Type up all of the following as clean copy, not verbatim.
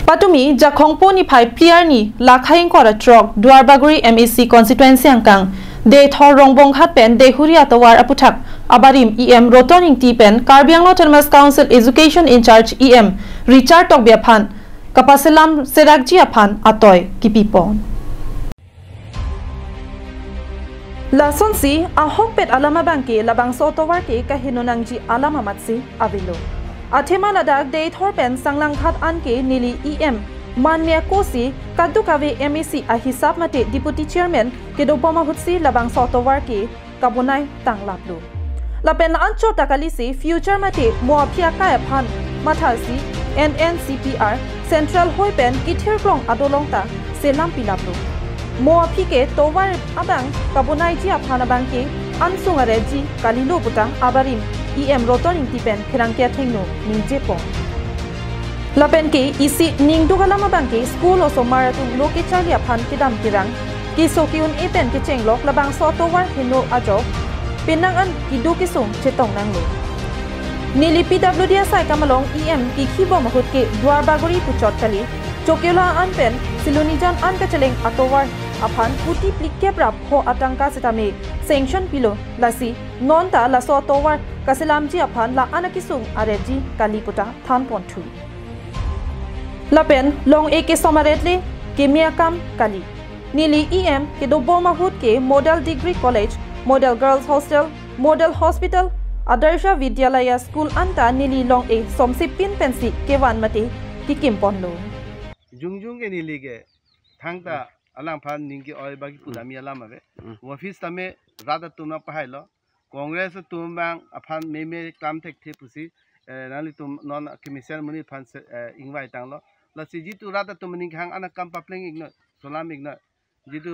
Patumi Jakongpo ni phai player ni lakhaing kora trok Duarbaguri MEC constituency angkang de thor rongbong khat pen de huria tawar aputhak abarim EM rotoning ti pen Karbi Anglong Autonomous Council Education in charge EM Richard Tokbia phan Kapaselam Serakji aphan atoy kipipon Lason si ahok pet alama bangke labang sotowar ke kahinunangji alama matsi avilo Athema ladak de thor pen sanglang khat anke nili EM Manmia Kosi Kadukawe MEC ahisap mate Deputy Chairman Kedopoma Hutsi labang sotowar ke kabunai tanglaplu Lapen la ancho takalisi future mate moapia kaya phan mathasi NNCPR Central Hoipen Kithir Klong Adolongta Selam Pilaplu Moapi ke towar abang kabunai ji aphan abang ke ansungare ji kalilo puta abarim EM rotoning tipen khirangkia thengno ningjepong Lapen ke isi ning dugalama bangke school oso maratu loke chali aphan kidam kirang ki sokiun epen ke chenglok labang sotowar hino ajo pinangan kidu kisung chetong nanglo Nili PWDSI kamalong EM ki khibo mahut ke Duarbaguri puchot kali chokela anpen silunijan an kacheleng atowar aphan puti plikke prap ho atangka setame sanction pilo lasi nonta la sotowar kasilamji aphan la anakisung areji kaliputa thanpon thu Lapen long eke somaretle ke miakam kali Nili EM ke doboma hut ke Model Degree College Model Girls Hostel Model Hospital Adarsha Vidyalaya School anta nili long e somsipin pensi ke wan mate kikimpon lo Jungjung ke nili ke thangta alam phan ningi oi bagi pudami alam ave office tame rada tumna pahai lo congress tumbang aphan meme kam thek the pusi nali tum non commission muni phan invite tang lo la si jitu rada tumning hang ana kam papleng igno solam igno jitu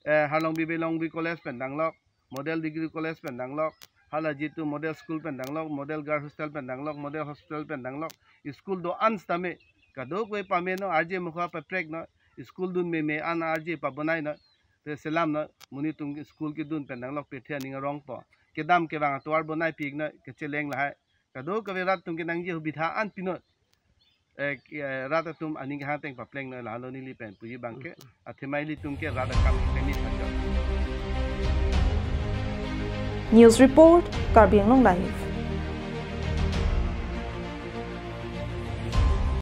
halong bi belong bi college pendang lo model degree college pendang lo hala jitu model school pendang lo model girls hostel pendang lo model hospital pendang lo school do ans tame kado koi pame no arje mukha paprek no school dun me an arje pa banai no te selam no muni tung school ki dun pendang lo pe thia ning rong po kedam ke bang twar banai pig no ke cheleng la hai kado ka rat tung ke nang je bitha an pino rat tum aning ha teng papleng no la lo ni li pen puji bangke athemai li tung ke rat kam ke ni thajo News Report Karbi Anglong Live